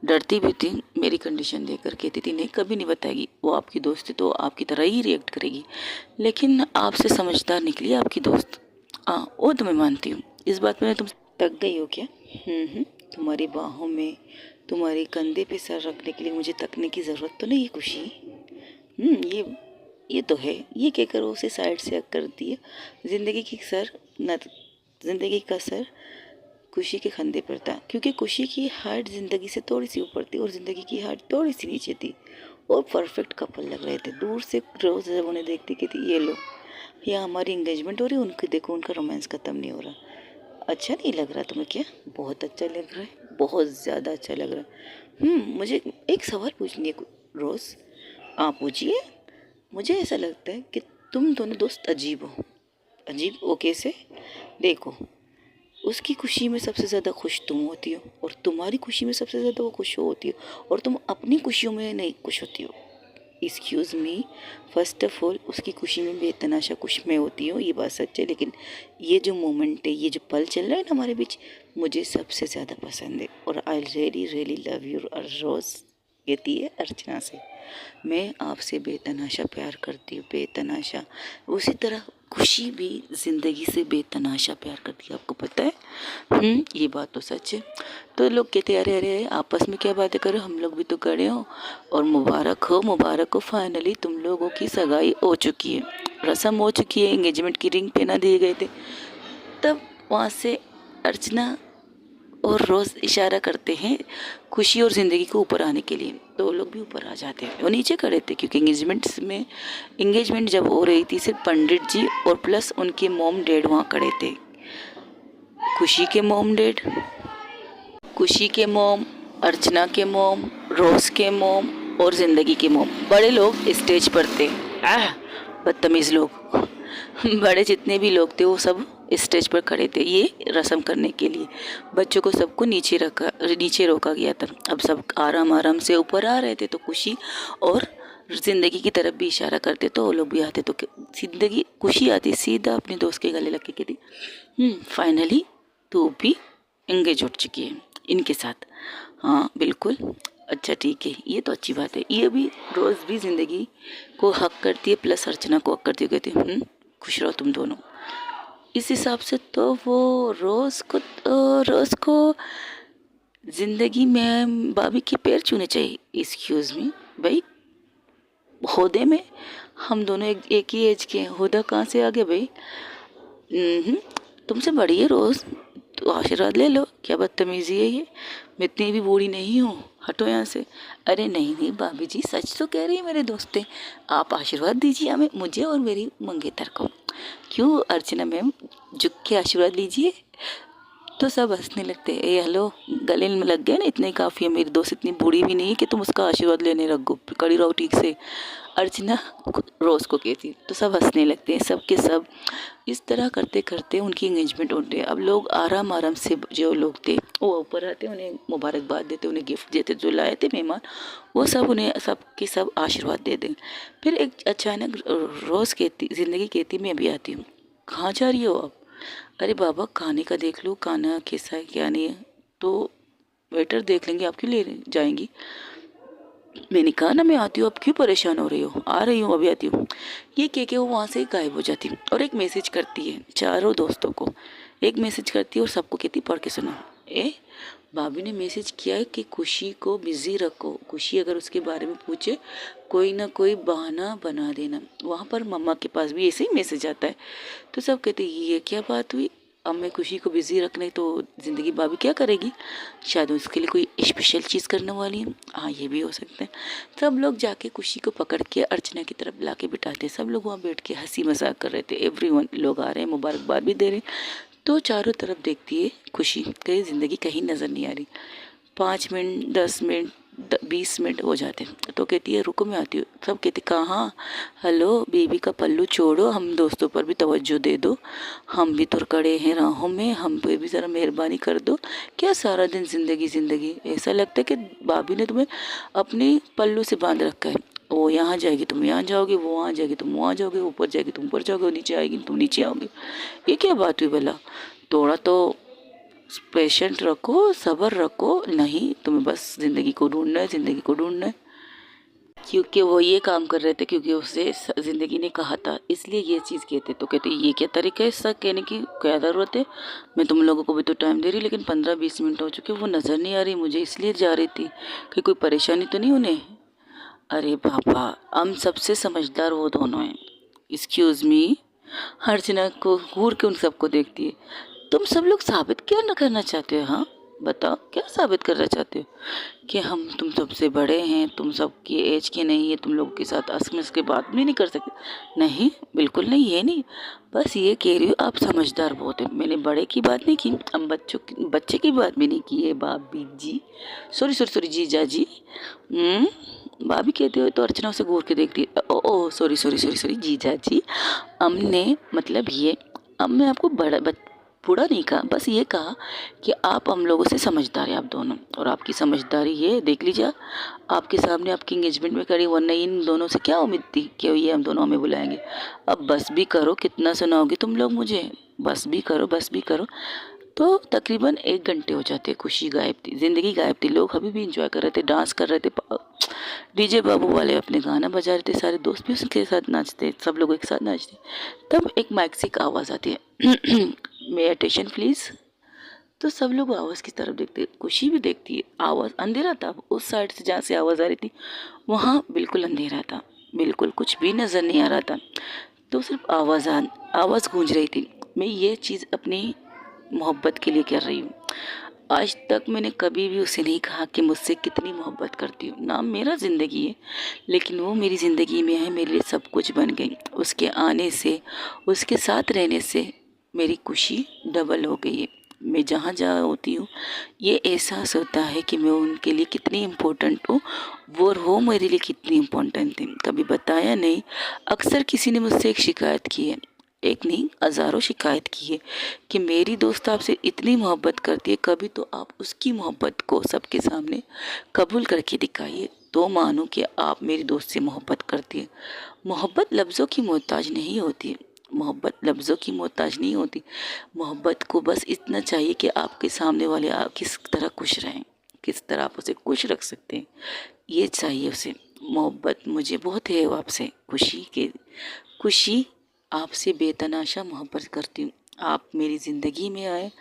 डरती भी थी, मेरी कंडीशन देखकर कहती थी नहीं कभी नहीं बताएगी, वो आपकी दोस्त है तो आपकी तरह ही रिएक्ट करेगी। लेकिन आपसे समझदार निकली आपकी दोस्त। हाँ वो तो मैं मानती हूँ, इस बात में तुम तक गई हो क्या? तुम्हारी बाहों में, तुम्हारे कंधे पे सर रखने के लिए मुझे तकने की ज़रूरत तो नहीं है खुशी। ये तो है, ये कहकर वो उसे साइड से कर दिया। ज़िंदगी की सर न ज़िंदगी का सर खुशी के कंधे पर था, क्योंकि खुशी की हाइट ज़िंदगी से थोड़ी सी ऊपर थी और ज़िंदगी की हाइट थोड़ी सी नीचे थी। और परफेक्ट कपल लग रहे थे। दूर से रोज़ जब उन्हें देखती कहती ये लो, या हमारी एंगेजमेंट हो रही है, उनके देखो उनका रोमांस ख़त्म नहीं हो रहा। अच्छा नहीं लग रहा तुम्हें क्या? बहुत अच्छा लग रहा है, बहुत ज़्यादा अच्छा लग रहा है। मुझे एक सवाल पूछनी है रोज़। आप पूछिए। मुझे ऐसा लगता है कि तुम दोनों दोस्त अजीब हो। अजीब वो कैसे? देखो, उसकी खुशी में सबसे ज़्यादा खुश तुम होती हो और तुम्हारी खुशी में सबसे ज़्यादा वो खुश होती हो, और तुम अपनी खुशियों में नहीं खुश होती हो। Excuse me, first of all उसकी खुशी में बेतनाशा खुश मैं होती हूँ, ये बात सच है। लेकिन ये जो मोमेंट है, ये जो पल चल रहा है ना हमारे बीच, मुझे सबसे ज़्यादा पसंद है। और I really really love you रोज़, कहती है अर्चना से। मैं आपसे बेतनाशा प्यार करती हूँ, बेतनाशा। उसी तरह खुशी भी ज़िंदगी से बेतनाशा प्यार करती है, आपको पता है। ये बात तो सच है। तो लोग कहते हैं अरे अरे आपस में क्या बातें करो, हम लोग भी तो खड़े हो। और मुबारक हो, फाइनली तुम लोगों की सगाई हो चुकी है, रस्म हो चुकी है, एंगेजमेंट की रिंग पहना दिए गए थे। तब वहाँ से अर्चना और रोज़ इशारा करते हैं खुशी और ज़िंदगी को ऊपर आने के लिए, तो वो लोग भी ऊपर आ जाते हैं। वो नीचे खड़े थे क्योंकि एंगेजमेंट जब हो रही थी सिर्फ पंडित जी और प्लस उनके मॉम डैड वहाँ खड़े थे। खुशी के मॉम डैड, खुशी के मॉम, अर्चना के मॉम, रोज़ के मॉम और ज़िंदगी के मॉम, बड़े लोग स्टेज पर थे। बदतमीज़ लोग। बड़े जितने भी लोग थे वो सब स्टेज पर खड़े थे ये रस्म करने के लिए। बच्चों को सबको नीचे रोका गया था। अब सब आराम आराम से ऊपर आ रहे थे, तो खुशी और ज़िंदगी की तरफ भी इशारा करते तो वो लोग भी आते। तो ज़िंदगी खुशी आती सीधा अपने दोस्त के गले लग के कहती फाइनली तू भी एंगेज हो चुकी है इनके साथ। हाँ बिल्कुल, अच्छा ठीक है, ये तो अच्छी बात है। ये भी रोज़ भी ज़िंदगी को हक करती है प्लस अर्चना को हक करती है, कहती है खुश रहो तुम दोनों। इस हिसाब से तो वो रोज़ को ज़िंदगी में भाभी के पैर छूने चाहिए। एक्सक्यूज़ मी भाई, होदे में हम दोनों एक ही एज के हैं, होदा कहाँ से आ गया भाई? हम्म, तुमसे बड़ी है रोज़, तो आशीर्वाद ले लो। क्या बदतमीजी है ये? मैं इतनी भी बूढ़ी नहीं हूँ, हटो यहाँ से। अरे नहीं नहीं भाभी जी, सच तो कह रही है मेरे दोस्तें। आप आशीर्वाद दीजिए हमें, मुझे और मेरी मंगेतर को। क्यों अर्चना मैम, झुक के आशीर्वाद लीजिए। तो सब हंसने लगते हैं। ए हेलो, गले में लग गए ना, इतने ही काफ़ी है। मेरी दोस्त इतनी बूढ़ी भी नहीं है कि तुम उसका आशीर्वाद लेने लगो, कड़ी रहो ठीक से। अर्चना रोज़ को कहती, तो सब हंसने लगते हैं, सब के सब। इस तरह करते करते उनकी एंगेजमेंट होती है। अब लोग आराम आराम से, जो लोग थे वो ऊपर आते, उन्हें मुबारकबाद देते, उन्हें गिफ्ट देते, जो लाए थे मेहमान वो सब उन्हें सब के सब आशीर्वाद दे दें। फिर एक अचानक रोज़ कहती, ज़िंदगी कहती, मैं अभी आती हूँ। कहाँ जा रही हो आप? अरे बाबा, खाने का देख लो, खाना कैसा है क्या नहीं है, तो वेटर देख लेंगे, आप क्यों ले जाएंगी? मैंने कहा ना मैं आती हूँ, अब क्यों परेशान हो रही हो? आ रही हूँ, अभी आती हूँ। ये कह के वो वहाँ से गायब हो जाती और एक मैसेज करती है चारों दोस्तों को। एक मैसेज करती है और सबको कहती पढ़ के सुनो। ए, भाभी ने मैसेज किया है कि खुशी को बिजी रखो, खुशी अगर उसके बारे में पूछे कोई ना कोई बहाना बना देना। वहाँ पर मम्मा के पास भी ऐसे ही मैसेज आता है। तो सब कहते ये क्या बात हुई? अब मैं खुशी को बिजी रखने तो ज़िंदगी भाभी क्या करेगी? शायद उसके लिए कोई स्पेशल चीज़ करने वाली है। हाँ, ये भी हो सकता है। सब लोग जाके खुशी को पकड़ के अर्चना की तरफ ला के बिठाते। सब लोग वहाँ बैठ के हंसी मजाक कर रहे थे। एवरीवन, लोग आ रहे हैं, मुबारकबाद भी दे रहे हैं। तो चारों तरफ देखती है खुशी, कहीं ज़िंदगी कहीं नज़र नहीं आ रही। 5 मिनट, 10 मिनट, 20 मिनट हो जाते हैं। तो कहती है रुको मैं आती हूँ। सब कहते कहाँ? हेलो, बेबी का पल्लू छोड़ो, हम दोस्तों पर भी तवज्जो दे दो। हम भी तो कड़े हैं राहों में, हम पे भी ज़रा मेहरबानी कर दो। क्या सारा दिन ज़िंदगी ज़िंदगी, ऐसा लगता है कि भाभी ने तुम्हें अपनी पल्लू से बांध रखा है। वो यहाँ जाएगी तुम यहाँ जाओगे, वो वहाँ जाएगी तुम वहाँ जाओगे, ऊपर जाएगी तुम ऊपर जाओगे, नीचे आएगी तुम नीचे आओगे। ये क्या बात हुई भला? थोड़ा तो पेशेंट रखो, सब्र रखो। नहीं, तुम्हें बस ज़िंदगी को ढूंढना है, ज़िंदगी को ढूंढना है। क्योंकि वो ये काम कर रहे थे, क्योंकि उसे ज़िंदगी ने कहा था, इसलिए ये चीज़ कहते। तो कहते ये क्या तरीका है इसका कहने की, क्या ज़रूरत है? मैं तुम लोगों को भी तो टाइम दे रही, लेकिन 15-20 मिनट हो चुके, वो नज़र नहीं आ रही मुझे, इसलिए जा रही थी कि कोई परेशानी तो नहीं उन्हें। अरे बाबा, हम सबसे समझदार वो दोनों हैं। एक्सक्यूज़ मी, अर्चना को घूर के उन सबको देखती है। तुम सब लोग साबित क्या न करना चाहते हो? हाँ बताओ, क्या साबित करना चाहते हो? कि हम तुम सबसे बड़े हैं, तुम सबकी एज के नहीं है, तुम लोगों के साथ असमस के बात भी नहीं कर सकते? नहीं, बिल्कुल नहीं, ये नहीं। बस ये कह रही हूँ आप समझदार बहुत है। मैंने बड़े की बात नहीं की, हम बच्चे की बात भी नहीं की है भाभी जी। सॉरी सॉरी सॉरी जीजा जी। भाभी कहते हो तो अर्चना उसे घूर के देखती है। ओ ओ, सॉरी सॉरी सॉरी सॉरी जीजा जी, हमने मतलब ये, अब मैं आपको बूढ़ा नहीं कहा, बस ये कहा कि आप हम लोगों से समझदार हैं आप दोनों, और आपकी समझदारी ये देख लीजिए, आपके सामने आपकी इंगेजमेंट में करी, वरना इन दोनों से क्या उम्मीद थी कि ये हम दोनों हमें बुलाएंगे। अब बस भी करो, कितना सुनाओगे तुम लोग मुझे? बस भी करो, बस भी करो। तो तकरीबन 1 घंटे हो जाते, खुशी गायब थी, ज़िंदगी गायब थी। लोग अभी भी इंजॉय कर रहे थे, डांस कर रहे थे, डीजे बाबू वाले अपने गाना बजा रहे थे, सारे दोस्त भी उसके साथ नाचते, सब लोग एक साथ नाचते। तब एक माइक से एक आवाज़ आती है, मे अटेंशन प्लीज़। तो सब लोग आवाज़ की तरफ देखते, खुशी भी देखती है। आवाज़, अंधेरा था उस साइड से जहाँ से आवाज़ आ रही थी, वहाँ बिल्कुल अंधेरा था, बिल्कुल कुछ भी नज़र नहीं आ रहा था। तो सिर्फ आवाज़ गूंज रही थी। मैं ये चीज़ अपनी मोहब्बत के लिए कर रही हूँ। आज तक मैंने कभी भी उसे नहीं कहा कि मुझसे कितनी मोहब्बत करती हूँ। नाम मेरा ज़िंदगी है, लेकिन वो मेरी ज़िंदगी में है, मेरे लिए सब कुछ बन गई। उसके आने से, उसके साथ रहने से मेरी खुशी डबल हो गई है। मैं जहाँ जहाँ होती हूँ, ये एहसास होता है कि मैं उनके लिए कितनी इम्पोर्टेंट हूँ, वो मेरे लिए कितनी इम्पोर्टेंट थी। कभी बताया नहीं। अक्सर किसी ने मुझसे एक शिकायत की है, एक नहीं हज़ारों शिकायत की है कि मेरी दोस्त आपसे इतनी मोहब्बत करती है, कभी तो आप उसकी मोहब्बत को सबके सामने कबूल करके दिखाइए, तो मानो कि आप मेरी दोस्त से मोहब्बत करती है। मोहब्बत लफ्ज़ों की मोहताज नहीं होती, मोहब्बत लफ्ज़ों की मोहताज नहीं होती। मोहब्बत को बस इतना चाहिए कि आपके सामने वाले आप किस तरह खुश रहें, किस तरह आप उसे खुश रख सकते हैं, ये चाहिए उसे। मोहब्बत मुझे बहुत है आपसे, खुशी आपसे बेतनाशा मोहब्बत करती हूँ। आप मेरी ज़िंदगी में आए।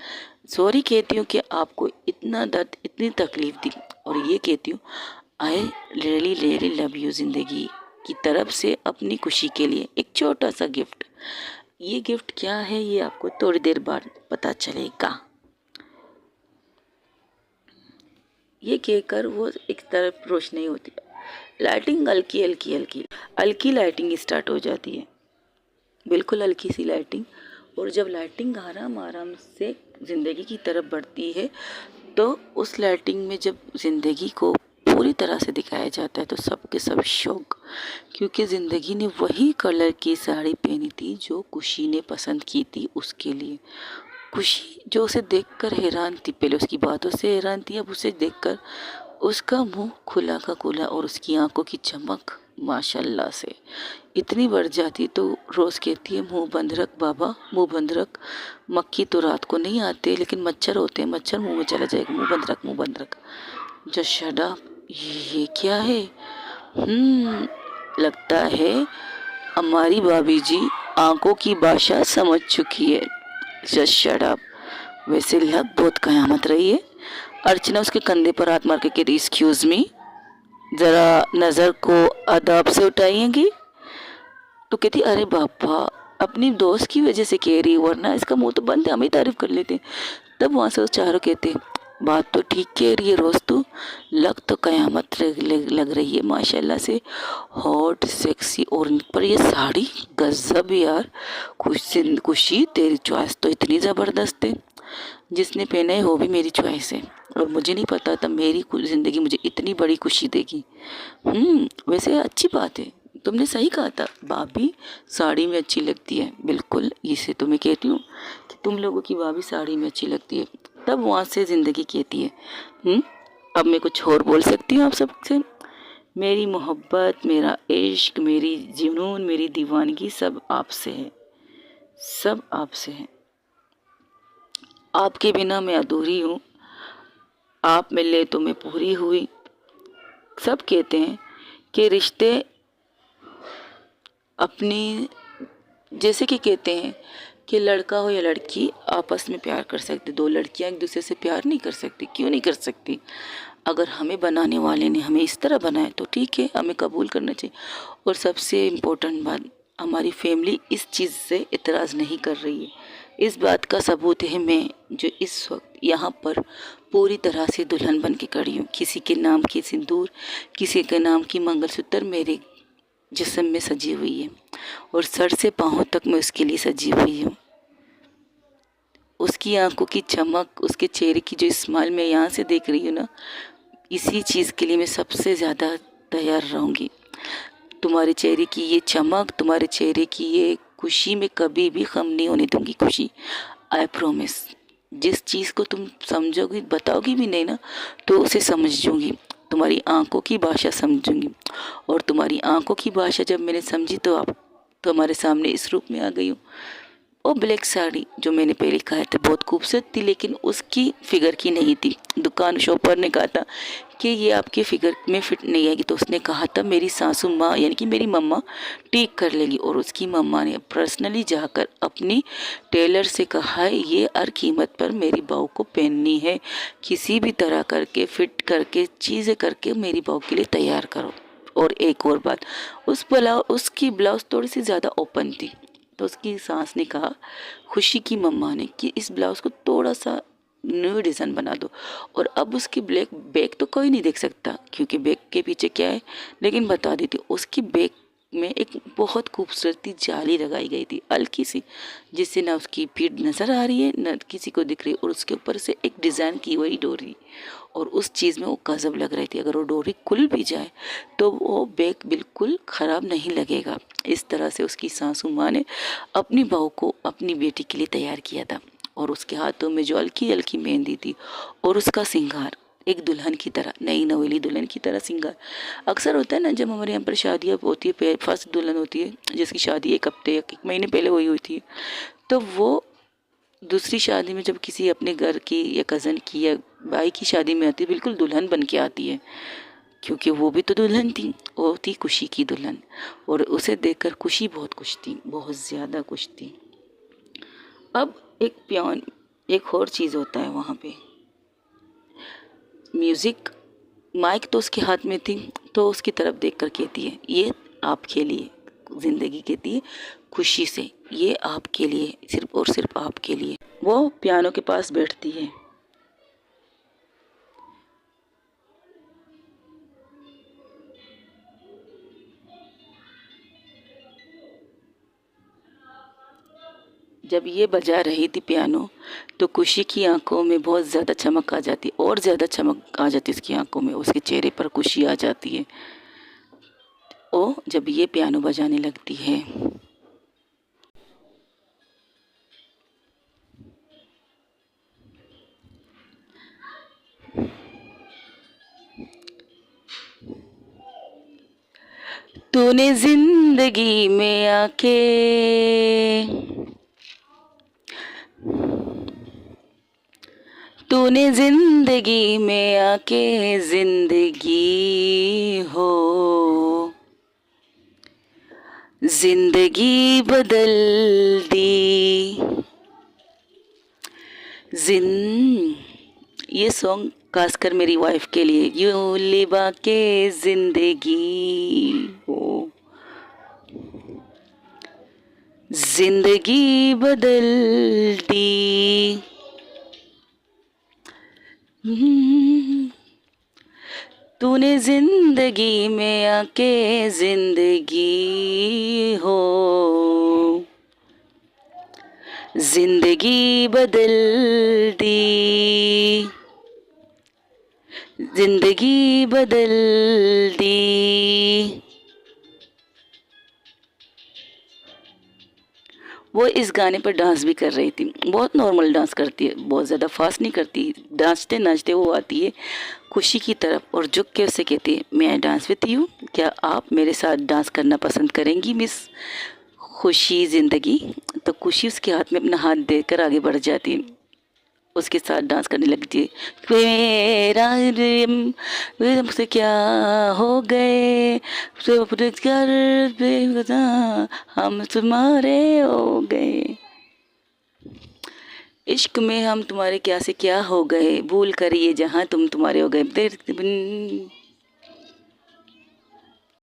सॉरी कहती हूँ कि आपको इतना दर्द, इतनी तकलीफ़ दी, और ये कहती हूँ आई रियली रियली लव यू ज़िंदगी की तरफ से अपनी खुशी के लिए एक छोटा सा गिफ्ट। ये गिफ्ट क्या है ये आपको थोड़ी देर बाद पता चलेगा। ये कहकर वो एक तरफ रोशनी होती है, लाइटिंग हल्की हल्की हल्की हल्की लाइटिंग स्टार्ट हो जाती है, बिल्कुल हल्की सी लाइटिंग। और जब लाइटिंग आराम आराम से ज़िंदगी की तरफ बढ़ती है तो उस लाइटिंग में जब ज़िंदगी को पूरी तरह से दिखाया जाता है तो सबके सब शौक, क्योंकि ज़िंदगी ने वही कलर की साड़ी पहनी थी जो खुशी ने पसंद की थी उसके लिए। खुशी जो उसे देखकर हैरान थी, पहले उसकी बातों से हैरान थी, अब उसे देखकर उसका मुंह खुला का खुला और उसकी आंखों की चमक माशाल्लाह से इतनी बढ़ जाती तो रोज़ कहती है मुंह बंद रख बाबा, मुंह बंद रख। मक्खी तो रात को नहीं आते लेकिन मच्छर होते हैं, मच्छर मुंह में चला जाएगा, मुंह बंद रख, मुंह बंद रख। Just shut up. ये क्या है? लगता है हमारी भाभी जी आंखों की भाषा समझ चुकी है। Just shut up. वैसे लग बहुत कयामत रही है। अर्चना उसके कंधे पर हाथ मार के कहती एक्सक्यूज मी, जरा नज़र को अदब से उठाइएगी। तो कहती अरे बाबा, अपनी दोस्त की वजह से कह रही, वरना इसका मुंह तो बंद है, हम ही तारीफ कर लेते। तब वहाँ से उस चारों कहते बात तो ठीक कह रही है रोज, तो लग तो कयामत लग रही है माशाल्लाह से, हॉट सेक्सी। और पर ये साड़ी गजब यार, खुशी तेरी चॉइस तो इतनी ज़बरदस्त है। जिसने पहना है वो भी मेरी चॉइस है, और मुझे नहीं पता था मेरी ज़िंदगी मुझे इतनी बड़ी खुशी देगी। वैसे अच्छी बात है, तुमने सही कहा था, भाभी साड़ी में अच्छी लगती है। बिल्कुल, इसे तो मैं कहती हूँ कि तुम लोगों की भाभी साड़ी में अच्छी लगती है। तब वहाँ से ज़िंदगी कहती है अब मैं कुछ और बोल सकती हूँ आप सबसे। मेरी मोहब्बत, मेरा इश्क, मेरी जुनून, मेरी दीवानगी सब आपसे है, सब आपसे है। आपके बिना मैं अधूरी हूँ, आप मिले तो मैं पूरी हुई। सब कहते हैं कि रिश्ते अपनी, जैसे कि कहते हैं कि लड़का हो या लड़की आपस में प्यार कर सकते, दो लड़कियां एक दूसरे से प्यार नहीं कर सकती। क्यों नहीं कर सकती? अगर हमें बनाने वाले ने हमें इस तरह बनाया तो ठीक है, हमें कबूल करना चाहिए। और सबसे इम्पोर्टेंट बात, हमारी फैमिली इस चीज़ से इतराज़ नहीं कर रही है। इस बात का सबूत है मैं जो इस वक्त यहाँ पर पूरी तरह से दुल्हन बन के खड़ी हूँ। किसी के नाम की सिंदूर, किसी के नाम की मंगलसूत्र मेरे जिस्म में सजी हुई है, और सर से पाँव तक मैं उसके लिए सजी हुई हूँ। उसकी आंखों की चमक, उसके चेहरे की जो स्माइल मैं यहाँ से देख रही हूँ ना, इसी चीज़ के लिए मैं सबसे ज़्यादा तैयार रहूँगी। तुम्हारे चेहरे की ये चमक, तुम्हारे चेहरे की ये खुशी में कभी भी कम नहीं होने दूंगी। खुशी, आई प्रोमिस। जिस चीज़ को तुम समझोगी, बताओगी भी नहीं ना, तो उसे समझूंगी, तुम्हारी आंखों की भाषा समझूंगी। और तुम्हारी आंखों की भाषा जब मैंने समझी तो आप तो हमारे सामने इस रूप में आ गई हूँ। वो ब्लैक साड़ी जो मैंने पहले कहा था बहुत खूबसूरत थी, लेकिन उसकी फिगर की नहीं थी। दुकान शॉपर ने कहा था कि ये आपके फिगर में फिट नहीं आएगी, तो उसने कहा था मेरी सासू माँ यानी कि मेरी मम्मा ठीक कर लेंगी। और उसकी मम्मा ने पर्सनली जाकर अपनी टेलर से कहा है ये हर कीमत पर मेरी बहू को पहननी है, किसी भी तरह करके फिट करके चीज़ें करके मेरी बहू के लिए तैयार करो। और एक और बात, उसकी ब्लाउज थोड़ी सी ज़्यादा ओपन थी, तो उसकी सास ने कहा, खुशी की मम्मा ने, कि इस ब्लाउज को थोड़ा सा न्यू डिज़ाइन बना दो। और अब उसकी ब्लैक बैक तो कोई नहीं देख सकता क्योंकि बैक के पीछे क्या है, लेकिन बता देती उसकी बैक में एक बहुत खूबसूरती जाली लगाई गई थी हल्की सी, जिससे ना उसकी पीठ नज़र आ रही है न किसी को दिख रही, और उसके ऊपर से एक डिज़ाइन की हुई डोरी, और उस चीज़ में वो गजब लग रही थी। अगर वो डोरी खुल भी जाए तो वो बैग बिल्कुल ख़राब नहीं लगेगा। इस तरह से उसकी सासू माँ ने अपनी बहू को अपनी बेटी के लिए तैयार किया था। और उसके हाथों में जो हल्की हल्की मेहंदी थी और उसका श्रृंगार एक दुल्हन की तरह, नई नवेली दुल्हन की तरह श्रृंगार। अक्सर होता है ना जब हमारे यहाँ पर शादियाँ होती है, फर्स्ट दुल्हन होती है जिसकी शादी एक हफ्ते या एक महीने पहले हुई थी, तो वो दूसरी शादी में जब किसी अपने घर की या कज़न की या भाई की शादी में आती है, बिल्कुल दुल्हन बन के आती है, क्योंकि वो भी तो दुल्हन थी, वो थी खुशी की दुल्हन। और उसे देखकर खुशी बहुत खुश थी, बहुत ज़्यादा खुश थी। अब एक और चीज़ होता है वहाँ पे, म्यूज़िक, माइक तो उसके हाथ में थी, तो उसकी तरफ देखकर कहती है, ये आपके लिए, ज़िंदगी कहती है खुशी से, ये आपके लिए, सिर्फ और सिर्फ आपके लिए। वो पियानो के पास बैठती है। जब ये बजा रही थी पियानो, तो खुशी की आंखों में बहुत ज़्यादा चमक आ जाती, और ज़्यादा चमक आ जाती उसकी आंखों में, उसके चेहरे पर खुशी आ जाती है। ओ जब ये पियानो बजाने लगती है, तूने जिंदगी में आके, तूने जिंदगी में आके जिंदगी हो, जिंदगी बदल दी। ये सॉन्ग खासकर मेरी वाइफ के लिए, यूं लिबा के जिंदगी हो, जिंदगी बदल दी। तूने जिंदगी में आके जिंदगी हो, जिंदगी बदल दी, जिंदगी बदल दी। वो इस गाने पर डांस भी कर रही थी, बहुत नॉर्मल डांस करती है, बहुत ज़्यादा फास्ट नहीं करती, नाचते नाचते वो आती है खुशी की तरफ और झुक के उससे कहती है, मैं डांस विथ यू, क्या आप मेरे साथ डांस करना पसंद करेंगी मिस खुशी ज़िंदगी। तो खुशी उसके हाथ में अपना हाथ देकर आगे बढ़ जाती है, उसके साथ डांस करने लगती है। मेरा मुझसे क्या हो गए, हम तुम्हारे हो गए, इश्क में हम तुम्हारे क्या से क्या हो गए, भूल कर ये जहाँ तुम तुम्हारे हो गए।